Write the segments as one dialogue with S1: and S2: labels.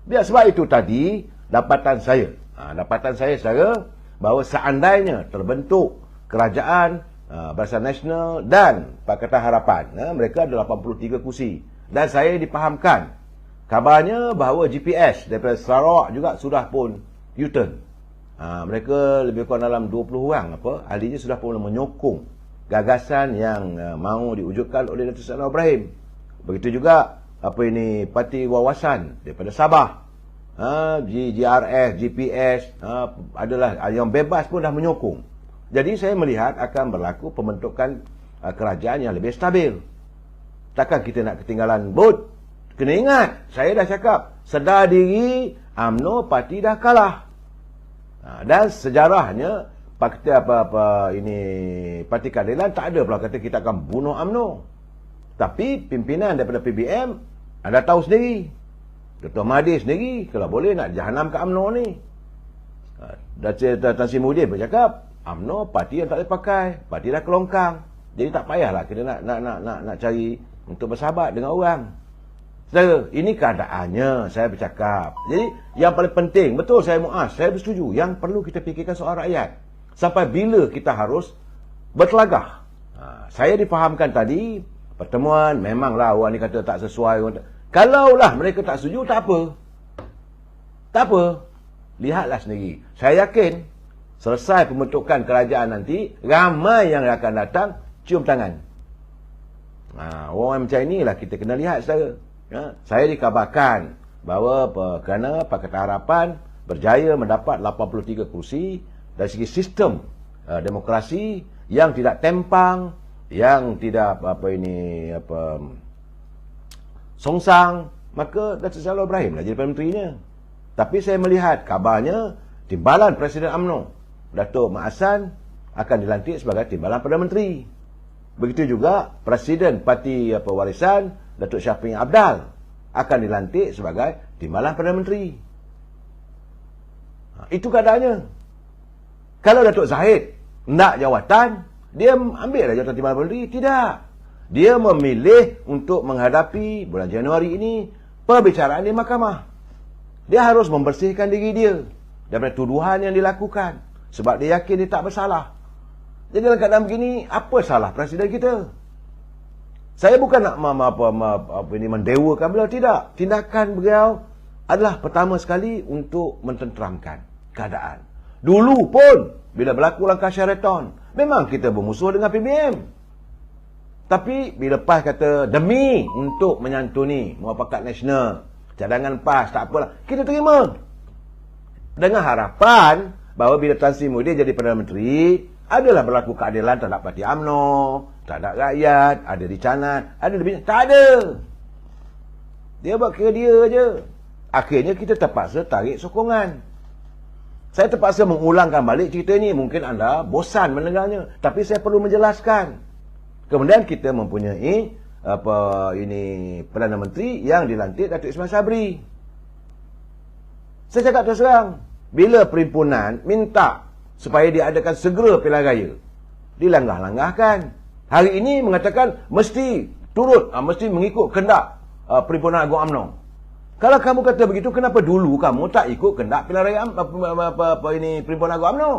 S1: Biar sebab itu tadi, dapatan saya secara bahawa seandainya terbentuk kerajaan Barisan Nasional dan Pakatan Harapan, mereka ada 83 kursi. Dan saya dipahamkan, kabarnya bahawa GPS daripada Sarawak juga sudah pun U-turn. Mereka lebih kurang dalam 20 orang ahlinya sudah pun menyokong gagasan yang mahu diwujudkan oleh Datuk Seri Anwar Ibrahim. Begitu juga parti wawasan daripada Sabah, GRS, GPS, adalah yang bebas pun dah menyokong. Jadi saya melihat akan berlaku pembentukan kerajaan yang lebih stabil. Takkan kita nak ketinggalan bot. Kena ingat, saya dah cakap, sedar diri UMNO parti dah kalah. Dan sejarahnya parti Keadilan tak ada pula kata kita akan bunuh UMNO. Tapi pimpinan daripada PBM anda tahu sendiri, Dr. Mahathir sendiri kalau boleh nak jahanam ke UMNO ni. Tan Sri Muhyiddin bercakap UMNO parti yang tak boleh pakai, parti dah kelongkang. Jadi tak payahlah kita nak cari untuk bersahabat dengan orang. Saudara, ini keadaannya saya bercakap. Jadi yang paling penting, betul saya Muaz, saya bersetuju, yang perlu kita fikirkan soal rakyat. Sampai bila kita harus bertelagah. Saya difahamkan tadi, pertemuan memanglah orang ni kata tak sesuai. Kalaulah mereka tak setuju, tak apa. Tak apa. Lihatlah sendiri. Saya yakin selesai pembentukan kerajaan nanti, ramai yang akan datang cium tangan. Orang macam inilah kita kena lihat saudara. Saya dikabarkan bahawa kerana Pakatan Harapan berjaya mendapat 83 kursi dari segi sistem demokrasi yang tidak tempang, yang tidak songsang, maka Datuk Seri Anwar Ibrahim lah jadi Perdana Menterinya. Tapi saya melihat kabarnya timbalan Presiden UMNO Datuk Mak Hassan akan dilantik sebagai timbalan Perdana Menteri. Begitu juga Presiden Parti Warisan Datuk Syafie Abdal akan dilantik sebagai timbalan Perdana Menteri. Itu keadaannya. Kalau Datuk Zahid nak jawatan, dia ambil jawatan timbalan Perdana Menteri. Tidak. Dia memilih untuk menghadapi bulan Januari ini perbicaraan di mahkamah. Dia harus membersihkan diri dia daripada tuduhan yang dilakukan. Sebab dia yakin dia tak bersalah. Jadi dalam keadaan begini, apa salah Presiden kita? Saya bukan nak mendewakan beliau, tidak. Tindakan beliau adalah pertama sekali untuk mententeramkan keadaan. Dulu pun, bila berlaku langkah Sheraton, memang kita bermusuh dengan PBM. Tapi, bila PAS kata, demi untuk menyantuni Muafakat Nasional, cadangan PAS, tak apalah, kita terima. Dengan harapan, bahawa bila Tan Sri Muhyiddin jadi Perdana Menteri, adalah berlaku keadilan terhadap parti UMNO, terhadap rakyat, ada dicanat, ada lebih. Tak ada. Dia buat kira dia je. Akhirnya kita terpaksa tarik sokongan. Saya terpaksa mengulangkan balik cerita ni. Mungkin anda bosan mendengarnya, tapi saya perlu menjelaskan. Kemudian kita mempunyai Perdana Menteri yang dilantik Datuk Ismail Sabri. Saya cakap terus terang, bila perhimpunan minta supaya diadakan segera pilihan raya, dilanggah-langgahkan. Hari ini mengatakan mesti turut, mesti mengikut kehendak Perhimpunan Agung UMNO. Kalau kamu kata begitu, kenapa dulu kamu tak ikut kehendak pilihan raya Perhimpunan Agung UMNO?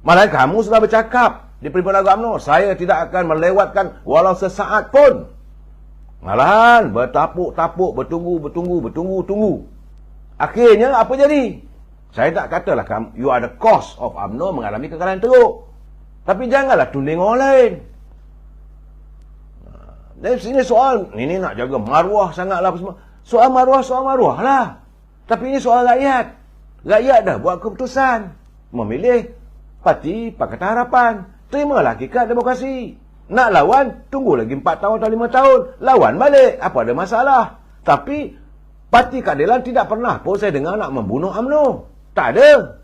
S1: Malah kamu sudah bercakap di Perhimpunan Agung UMNO, saya tidak akan melewatkan walau sesaat pun. Malahan bertapuk-tapuk, bertunggu. Akhirnya apa jadi? Saya tak katalah you are the cause of UMNO mengalami kekalahan teruk. Tapi janganlah tunding orang lain. Dan sini soal, ini nak jaga maruah sangatlah apa semua. Soal maruah lah. Tapi ini soal rakyat. Rakyat dah buat keputusan. Memilih parti Pakatan Harapan. Terimalah hakikat demokrasi. Nak lawan, tunggu lagi 4 tahun atau 5 tahun. Lawan balik. Apa ada masalah? Tapi, Parti Keadilan tidak pernah pun saya dengar nak membunuh UMNO. Tak ada.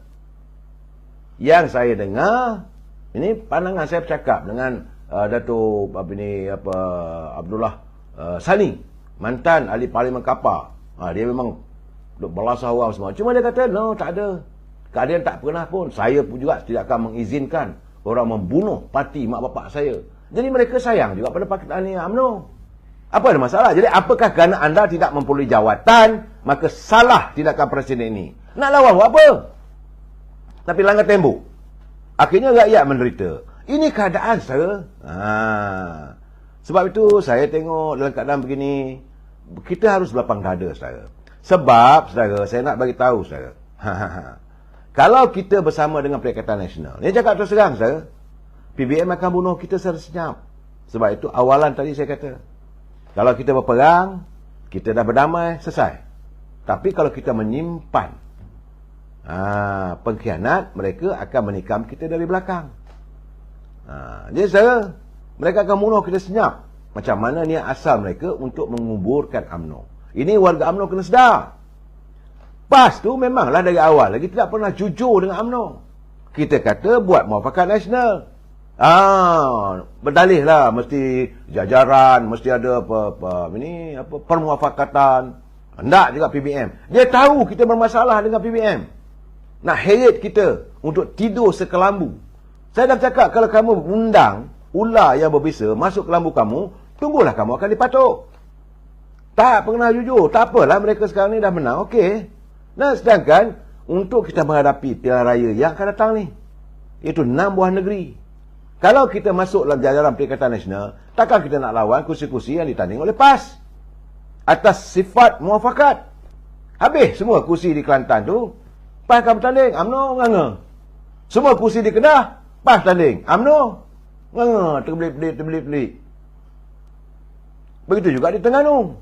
S1: Yang saya dengar, ini pandangan saya bercakap dengan Datuk Abdullah Sani, mantan ahli Parlimen Kapar. Dia memang belasah orang semua. Cuma dia kata, no, tak ada. Keadilan tak pernah pun. Saya pun juga tidak akan mengizinkan orang membunuh parti mak bapak saya. Jadi mereka sayang juga pada Pakatan UMNO. Apa ada masalah? Jadi apakah kerana anda tidak memperoleh jawatan, maka salah tindakan presiden ini? Nak lawan buat apa? Tapi langgar tembok. Akhirnya rakyat menderita. Ini keadaan, saudara. Sebab itu saya tengok dalam keadaan begini, kita harus berlapang dada, saudara. Sebab, saudara, saya nak bagi tahu, saudara. Kalau kita bersama dengan Perikatan Nasional, ni cakap terus terang, saudara, PBM akan bunuh kita secara senyap. Sebab itu awalan tadi saya kata, kalau kita berperang, kita dah berdamai, selesai. Tapi kalau kita menyimpan pengkhianat, mereka akan menikam kita dari belakang. Jadi saudara, mereka akan bunuh kita senyap. Macam mana niat asal mereka untuk menguburkan UMNO. Ini warga UMNO kena sedar. PAS tu memanglah dari awal lagi tidak pernah jujur dengan UMNO. Kita kata buat muafakat nasional. Berdalih lah, mesti jajaran, mesti ada permuafakatan. Hendak juga PBM. Dia tahu kita bermasalah dengan PBM. Nak heret kita untuk tidur sekelambu. Saya dah cakap, kalau kamu undang ular yang berbisa masuk ke lambu kamu, tunggulah kamu akan dipatuk. Tak pernah jujur. Tak apalah, mereka sekarang ni dah menang. Okey. Nah, sedangkan untuk kita menghadapi pilihan raya yang akan datang ni, iaitu 6 buah negeri. Kalau kita masuk dalam jajaran Perikatan Nasional, takkan kita nak lawan kursi-kursi yang ditanding oleh PAS atas sifat muafakat. Habis semua kursi di Kelantan tu, PAS akan bertanding, UMNO nganga. Semua kursi di Kedah, PAS tanding, UMNO nganga, terbelit-belit. Begitu juga di Terengganu.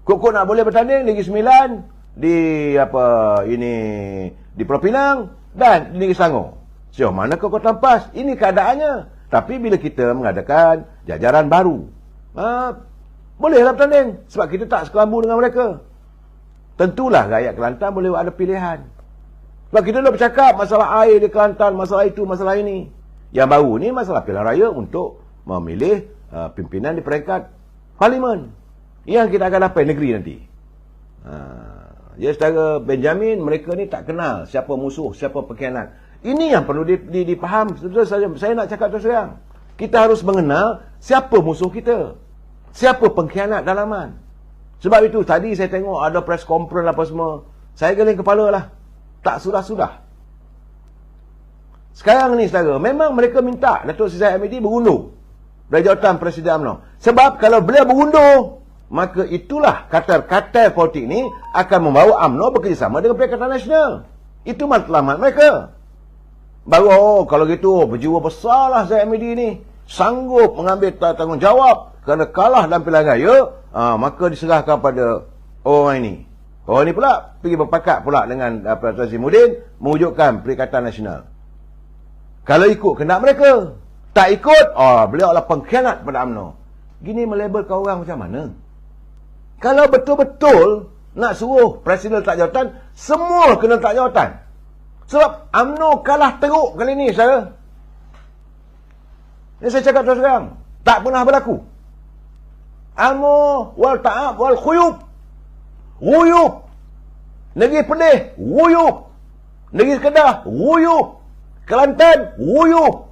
S1: Kok nak boleh bertanding Negeri Sembilan, di Pulau Pinang dan di Negeri Selangor. Sejauh mana kau tampas? Ini keadaannya. Tapi bila kita mengadakan jajaran baru, bolehlah bertanding. Sebab kita tak sekelambu dengan mereka. Tentulah rakyat Kelantan boleh ada pilihan. Sebab kita dah bercakap masalah air di Kelantan, masalah itu, masalah ini. Yang baru ni masalah pilihan raya untuk memilih pimpinan di peringkat parlimen. Yang kita akan dapat negeri nanti. Ya, secara Benjamin, mereka ni tak kenal siapa musuh, siapa pengkhianat. Ini yang perlu dipaham. Saya nak cakap terus terang. Kita harus mengenal siapa musuh kita. Siapa pengkhianat dalaman. Sebab itu, tadi saya tengok ada press conference apa semua. Saya geling kepala lah. Tak sudah-sudah. Sekarang ni, saudara, memang mereka minta Datuk Seri Zahid Hamidi berundur dari jawatan Presiden UMNO. Sebab kalau beliau berundur, maka itulah katil-katil politik ni akan membawa UMNO bekerjasama dengan Perikatan Nasional. Itu matlamat mereka. Baru, kalau gitu, berjiwa besarlah Zahid Hamidi ni. Sanggup mengambil tanggungjawab kerana kalah dalam pilihan raya, maka diserahkan pada orang ini. Orang ini pula pergi berpakat pula dengan Tuan Zainuddin mewujudkan Perikatan Nasional. Kalau ikut kehendak mereka. Tak ikut, beliau adalah pengkhianat pada UMNO. Gini melabelkan orang macam mana? Kalau betul-betul nak suruh Presiden letak jawatan, semua kena letak jawatan. Sebab UMNO kalah teruk kali ni, saya. Ini saya cakap terus terang. Tak pernah berlaku. UMNO wal ta'ab wal khuyub. Ruyub. Negeri Pedih, ruyub. Negeri Kedah, ruyub. Kelantan, ruyub.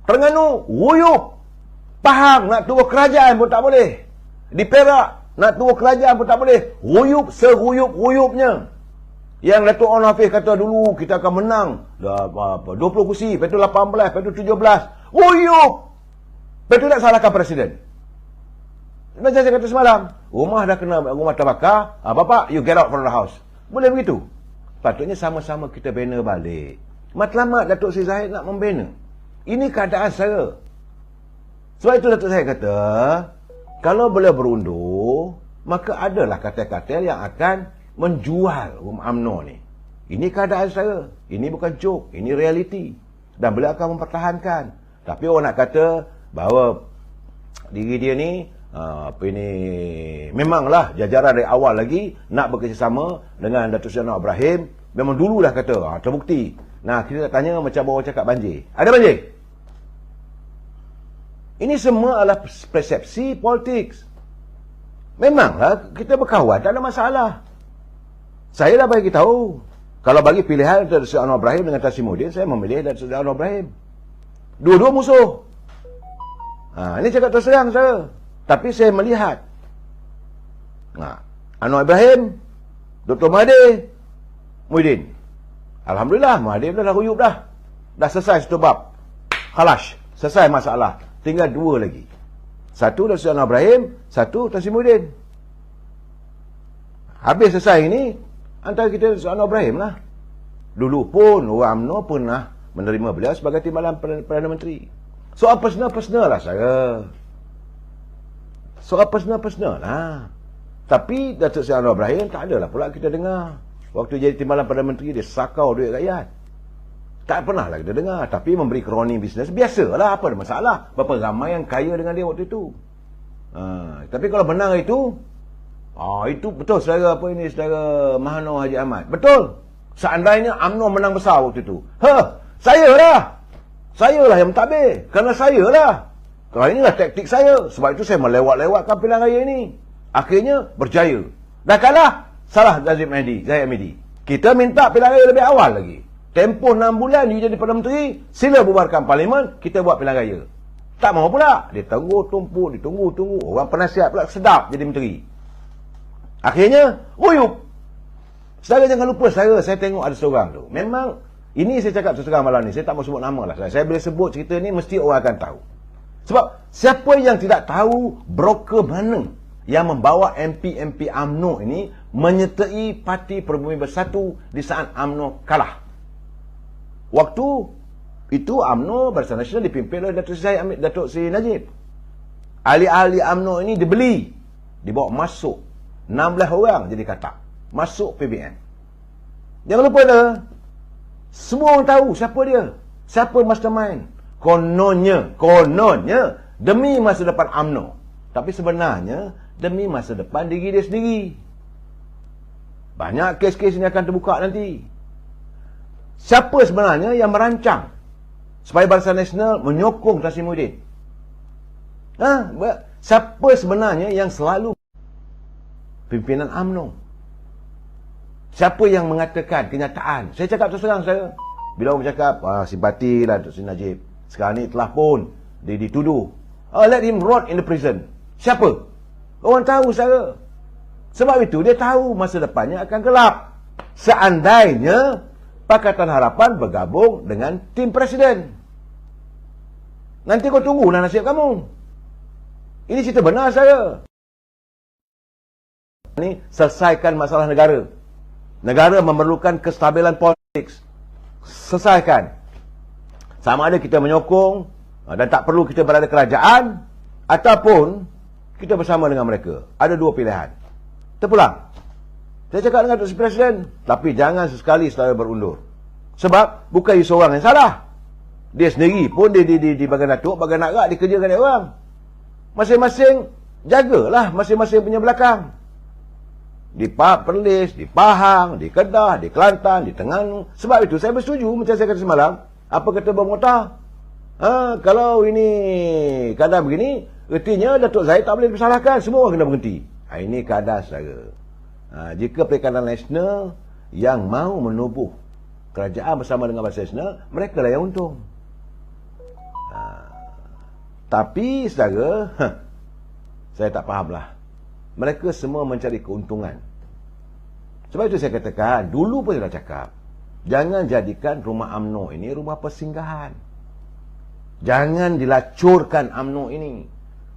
S1: Terengganu, ruyub. Pahang, nak turun kerajaan pun tak boleh. Di Perak, nak turun kerajaan pun tak boleh. Ruyub seruyub-ruyubnya. Yang Datuk Onn Hafiz kata dulu kita akan menang 20 kursi, lepas tu 18, lepas tu 17. Ruyub. Lepas tu nak salahkan Presiden. Macam saya kata semalam, rumah dah kena, rumah terbakar, bapak, you get out from the house. Boleh begitu? Patutnya sama-sama kita bina balik. Matlamat Datuk Seri Zahid nak membina. Ini keadaan saya. Sebab itu Datuk Zahid kata, kalau beliau berundur, maka adalah katil-katil yang akan menjual rumah UMNO ni. Ini keadaan saya. Ini bukan joke. Ini realiti. Dan beliau akan mempertahankan. Tapi orang nak kata bahawa diri dia ni memanglah jajaran dari awal lagi nak bekerjasama dengan Datuk Seri Anwar Ibrahim. Memang dululah kata, terbukti. Nah, kita tak tanya macam orang cakap banjir. Ada banjir? Ini semua adalah persepsi politik. Memanglah kita berkawan, tak ada masalah. Saya dah bagi tahu. Kalau bagi pilihan Datuk Seri Anwar Ibrahim dengan Tan Sri Muhyiddin, saya memilih Datuk Seri Anwar Ibrahim. Dua-dua musuh. Ini cakap terus terang saya. Tapi saya melihat Anwar Ibrahim, Dr. Mahathir Muhyiddin. Alhamdulillah, Mahathir dah ruyup dah. Dah selesai satu bab. Khalas, selesai masalah. Tinggal 2 lagi. Satu Dr. Anwar Ibrahim, satu Tan Sri Muhyiddin. Habis selesai ini, antara kita Dr. Anwar Ibrahim lah. Dulu pun orang UMNO pernah menerima beliau sebagai timbalan Perdana Menteri. Soal personal lah saya. Soal personal lah. Tapi Datuk Seri Anwar Ibrahim tak adalah pula kita dengar. Waktu jadi timbalan Perdana Menteri, dia sakau duit rakyat. Tak pernah lah kita dengar. Tapi memberi kroni bisnes, biasalah, apa ada masalah. Berapa ramai yang kaya dengan dia waktu itu. Tapi kalau benar itu betul saudara saudara Mahathir Haji Ahmad. Betul. Seandainya UMNO menang besar waktu itu. Saya lah yang mentadbir. Kerana saya lah. Kalau inilah taktik saya. Sebab itu saya melewat-lewatkan pilihan raya ini. Akhirnya berjaya. Dah kalah, salah Zahid Hamidi. Kita minta pilihan raya lebih awal lagi. Tempoh 6 bulan dia jadi Perdana Menteri, sila bubarkan parlimen, kita buat pilihan raya. Tak mahu pula. Dia tumpuk, ditunggu. Orang penasihat pula sedap jadi menteri. Akhirnya, ruyup. Saudara jangan lupa, saya tengok ada seorang tu. Memang, ini saya cakap seseorang malam ni, saya tak mahu sebut nama lah. Saya bila sebut cerita ni, mesti orang akan tahu. Sebab, siapa yang tidak tahu broker mana yang membawa MP UMNO ini menyertai Parti Pribumi Bersatu di saat UMNO kalah. Waktu itu UMNO Barisan Nasional dipimpin oleh Datuk Seri Najib. Ahli-ahli UMNO ini dibeli, dibawa masuk 16 orang jadi katak. Masuk PBN. Jangan lupa dah. Semua orang tahu siapa dia. Siapa mastermind. Kononnya demi masa depan UMNO. Tapi sebenarnya demi masa depan diri dia sendiri. Banyak kes-kes ini akan terbuka nanti. Siapa sebenarnya yang merancang supaya Barisan Nasional menyokong Tan Sri Muhyiddin? Siapa sebenarnya yang selalu pimpinan UMNO? Siapa yang mengatakan kenyataan? Saya cakap terus terang saya. Bila orang bercakap, simpati lah Dr. Sri Najib. Sekarang ni telah pun dituduh. Let him rot in the prison. Siapa? Orang tahu saya. Sebab itu dia tahu masa depannya akan gelap. Seandainya Pakatan Harapan bergabung dengan tim presiden. Nanti kau tunggulah nasib kamu. Ini cerita benar saya. Ini selesaikan masalah negara. Negara memerlukan kestabilan politik. Selesaikan. Sama ada kita menyokong dan tak perlu kita berada kerajaan, ataupun kita bersama dengan mereka. Ada 2 pilihan. Terpulang. Saya cakap dengan Dr. Presiden, tapi jangan sesekali saudara berundur. Sebab bukan isu orang yang salah. Dia sendiri pun di bagian datuk, bagian agak dikerjakan dia orang. Masing-masing jagalah masing-masing punya belakang. Di Perlis, di Pahang, di Kedah, di Kelantan, di Terengganu. Sebab itu saya bersetuju macam saya kata semalam. Apa kata Bang Mota? Kalau ini keadaan begini, ertinya Datuk Zahid tak boleh disalahkan. Semua orang kena berhenti. Ini keadaan saudara. Jika Perikatan Nasional yang mahu menubuh kerajaan bersama dengan Barisan Nasional, mereka lah yang untung. Tapi saudara, saya tak fahamlah. Mereka semua mencari keuntungan. Sebab itu saya katakan, dulu pun saya dah cakap, jangan jadikan rumah UMNO ini rumah persinggahan. Jangan dilacurkan UMNO ini.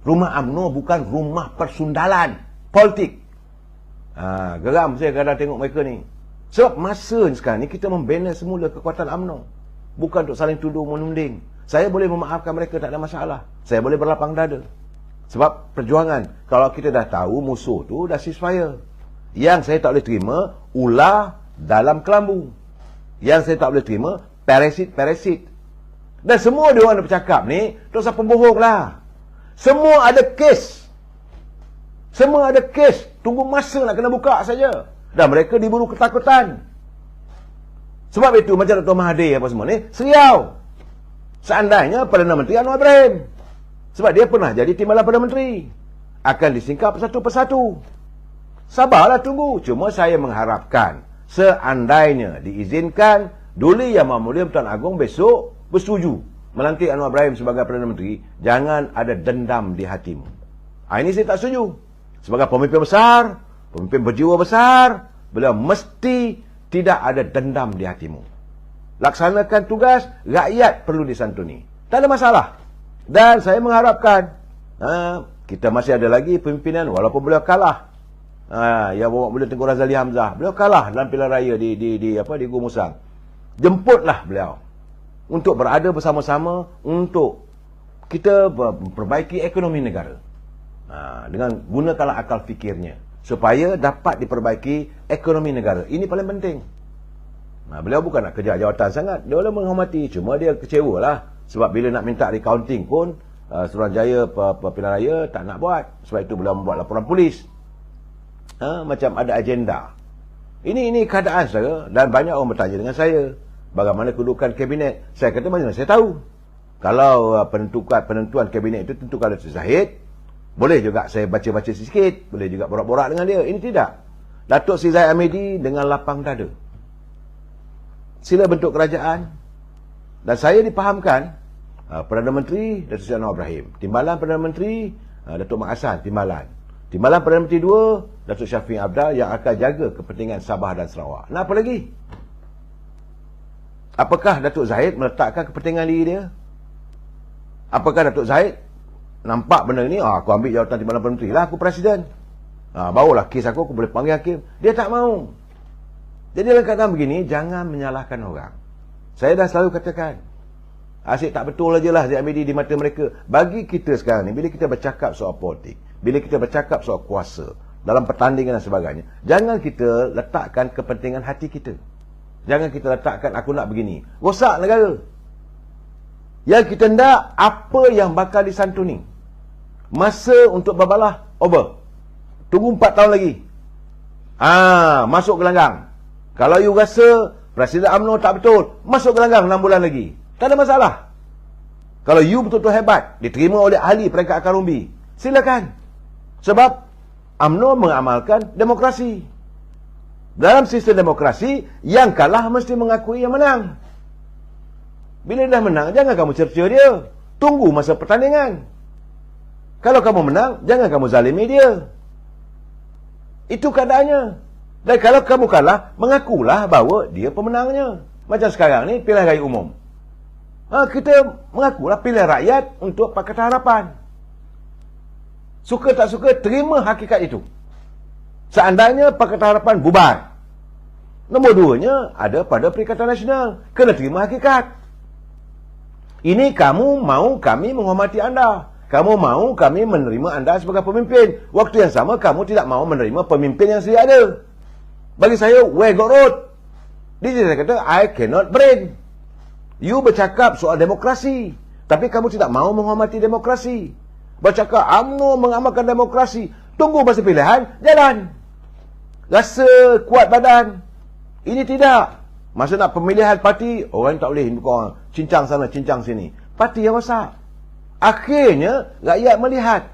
S1: Rumah UMNO bukan rumah persundalan politik. Geram saya kadang tengok mereka ni. Sebab masa sekarang ni kita membina semula kekuatan UMNO. Bukan untuk saling tuduh menunding. Saya boleh memaafkan mereka, tak ada masalah. Saya boleh berlapang dada. Sebab perjuangan, kalau kita dah tahu musuh tu dah ceasefire. Yang saya tak boleh terima, ular dalam kelambu. Yang saya tak boleh terima, parasit. Dan semua dia orang bercakap ni, tak usah pembohong lah. Semua ada kes. Tunggu masa nak kena buka saja. Dan mereka diburu ketakutan. Sebab itu macam Dr. Mahathir apa semua ni, seriau. Seandainya Perdana Menteri Anwar Ibrahim. Sebab dia pernah jadi timbalan Perdana Menteri. Akan disingkap satu persatu. Sabarlah tunggu. Cuma saya mengharapkan, seandainya diizinkan, Duli Yang Maha-Mulia Pertuan Agong besok bersetuju melantik Anwar Ibrahim sebagai Perdana Menteri, jangan ada dendam di hatimu. Ini saya tak setuju. Sebagai pemimpin besar, pemimpin berjiwa besar, beliau mesti tidak ada dendam di hatimu. Laksanakan tugas, rakyat perlu disantuni. Tak ada masalah. Dan saya mengharapkan kita masih ada lagi pimpinan walaupun beliau kalah. Yang bawa beliau Tengku Razali Hamzah, beliau kalah dalam pilihan raya di Gumusang. Jemputlah beliau untuk berada bersama-sama untuk kita perbaiki ekonomi negara. Dengan gunakanlah akal fikirnya supaya dapat diperbaiki ekonomi negara. Ini paling penting. Beliau bukan nak kejar jawatan sangat. Dia boleh menghormati. Cuma dia kecewa lah. Sebab bila nak minta recounting pun Suruhanjaya pilihan raya tak nak buat. Sebab itu beliau membuat laporan polis. Macam ada agenda. Ini keadaan saya. Dan banyak orang bertanya dengan saya, bagaimana kedudukan kabinet. Saya kata macam mana saya tahu. Kalau penentuan kabinet itu tentu kalau Zahid, boleh juga saya baca-baca sikit, boleh juga borak-borak dengan dia. Ini tidak. Datuk Seri Zahid Hamidi dengan lapang dada. Sila bentuk kerajaan. Dan saya dipahamkan Perdana Menteri Datuk Seri Anwar Ibrahim, Timbalan Perdana Menteri Datuk Mak Hassan Timbalan Perdana Menteri 2 Datuk Syafiq Abdal yang akan jaga kepentingan Sabah dan Sarawak. Nak apa lagi? Apakah Datuk Zahid meletakkan kepentingan diri dia? Apakah Datuk Zahid nampak benda ni, aku ambil jawatan Timbalan Perdana Menteri lah, aku presiden, barulah kes aku boleh panggil hakim. Dia tak mau. Jadi dalam keadaan begini, jangan menyalahkan orang. Saya dah selalu katakan, asyik tak betul aja lah Zahid Hamidi di mata mereka. Bagi kita sekarang ni, bila kita bercakap soal politik, bila kita bercakap soal kuasa dalam pertandingan dan sebagainya, jangan kita letakkan kepentingan hati kita. Jangan kita letakkan aku nak begini. Rosak negara. Yang kita nak, apa yang bakal disantuni. Masa untuk berbalah over. Tunggu 4 tahun lagi. Masuk gelanggang. Kalau you rasa Presiden UMNO tak betul, masuk gelanggang 6 bulan lagi. Tak ada masalah. Kalau you betul-betul hebat, diterima oleh ahli peringkat akar umbi, silakan. Sebab UMNO mengamalkan demokrasi. Dalam sistem demokrasi, yang kalah mesti mengakui yang menang. Bila dah menang, jangan kamu cerca dia. Tunggu masa pertandingan. Kalau kamu menang, jangan kamu zalimi dia. Itu keadaannya. Dan kalau kamu kalah, mengakulah bahawa dia pemenangnya. Macam sekarang ni, pilihan raya umum. Kita mengakulah pilihan rakyat untuk Pakatan Harapan. Suka tak suka, terima hakikat itu. Seandainya Pakatan Harapan bubar, nombor 2-nya ada pada Perikatan Nasional. Kena terima hakikat. Ini kamu mau kami menghormati anda. Kamu mau kami menerima anda sebagai pemimpin. Waktu yang sama, kamu tidak mau menerima pemimpin yang sedia ada. Bagi saya, where got road? Dia saya kata, I cannot brain. You bercakap soal demokrasi, tapi kamu tidak mau menghormati demokrasi. Bercakap, UMNO mengamalkan demokrasi. Tunggu masa pilihan, jalan. Rasa kuat badan. Ini tidak. Masa nak pemilihan parti, orang tak boleh bukan cincang sana, cincang sini. Parti yang rosak. Akhirnya, rakyat melihat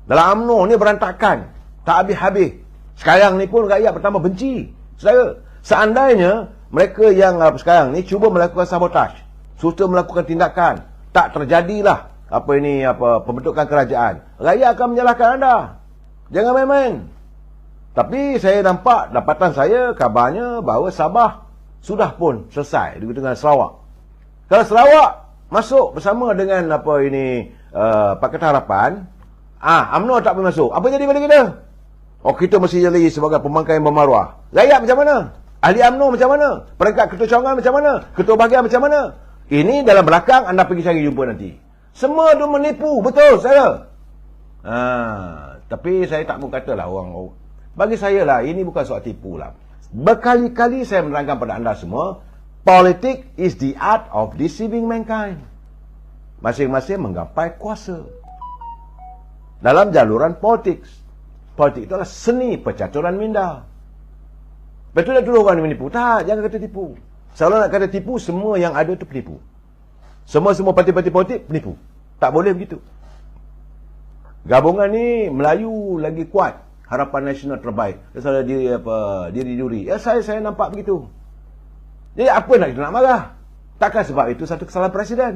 S1: dalam UMNO ni berantakan. Tak habis-habis. Sekarang ni pun rakyat bertambah benci. Saudara, seandainya mereka yang sekarang ni cuba melakukan sabotaj, suka melakukan tindakan, tak terjadilah pembentukan kerajaan, rakyat akan menyalahkan anda. Jangan main-main. Tapi saya nampak, dapatan saya, kabarnya bahawa Sabah sudah pun selesai dengan Sarawak. Kalau Sarawak masuk bersama dengan Pakatan Harapan, UMNO tak boleh masuk. Apa jadi pada kita? Kita mesti jadi sebagai pemangkai yang bermaruah. Rakyat macam mana? Ahli UMNO macam mana? Peringkat ketua cawangan macam mana? Ketua bahagian macam mana? Ini dalam belakang anda pergi cari jumpa nanti. Semua tu menipu, betul saya. Tapi saya tak mau katalah orang. Bagi saya lah, ini bukan soal tipu lah. Berkali-kali saya menerangkan pada anda semua, politik is the art of deceiving mankind. Masing-masing menggapai kuasa. Dalam jaluran politik. Politik itu adalah seni percaturan minda. Betul tak dulu orang menipu? Tak, jangan kata tipu. Kalau nak kata tipu, semua yang ada itu penipu. Semua parti-parti politik penipu. Tak boleh begitu. Gabungan ni Melayu lagi kuat. Harapan Nasional terbaik. Saya diri-duri. Saya nampak begitu. Jadi apa nak kita nak marah? Takkan sebab itu satu kesalahan presiden.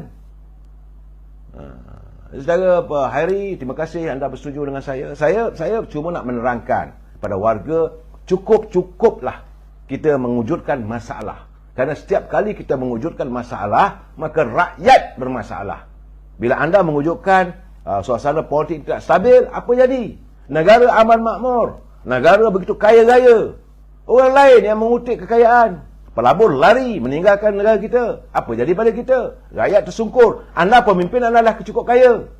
S1: Saudara Hairi, terima kasih anda bersetuju dengan saya. Saya cuma nak menerangkan pada warga, cukuplah kita mewujudkan masalah. Kerana setiap kali kita mewujudkan masalah, maka rakyat bermasalah. Bila anda mewujudkan suasana politik tidak stabil, apa jadi? Negara aman makmur, negara begitu kaya raya. Orang lain yang mengutip kekayaan, pelabur lari meninggalkan negara kita. Apa jadi pada kita? Rakyat tersungkur. Anda pemimpin, anda dah cukup kaya.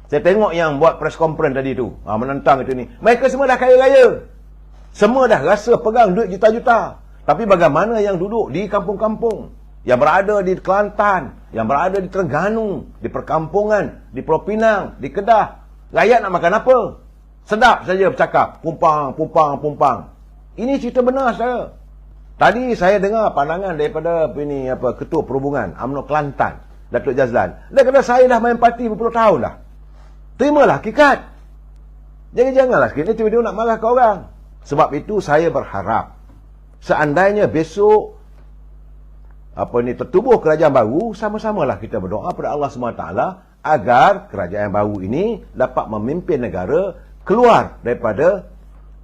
S1: Saya tengok yang buat press conference tadi tu, menentang itu ni. Mereka semua dah kaya raya. Semua dah rasa pegang duit juta-juta. Tapi bagaimana yang duduk di kampung-kampung, yang berada di Kelantan, yang berada di Terengganu, di perkampungan, di Pulau Pinang, di Kedah. Rakyat nak makan apa? Sedap saja bercakap. Pumpang. Ini cerita benar saya. Tadi saya dengar pandangan daripada Ketua Perhubungan UMNO Kelantan, Datuk Jazlan. Dia kata saya dah main parti berpuluh tahun dah. Terimalah hakikat. Janganlah sekali tiba-tiba nak marah ke orang. Sebab itu saya berharap seandainya besok tertubuh kerajaan baru, sama-samalah kita berdoa pada Allah SWT agar kerajaan baru ini dapat memimpin negara keluar daripada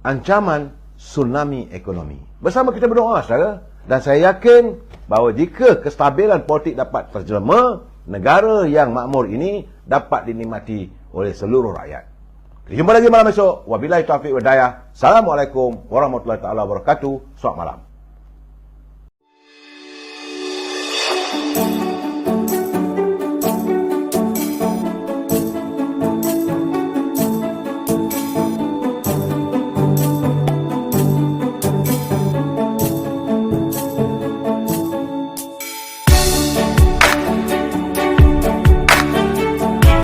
S1: ancaman tsunami ekonomi. Bersama kita berdoa, saudara. Dan saya yakin bahawa jika kestabilan politik dapat terjelma, negara yang makmur ini dapat dinikmati oleh seluruh rakyat. Jumpa lagi malam esok. Wabillahi taufiq wal hidayah. Assalamualaikum warahmatullahi taala wabarakatuh. Selamat malam.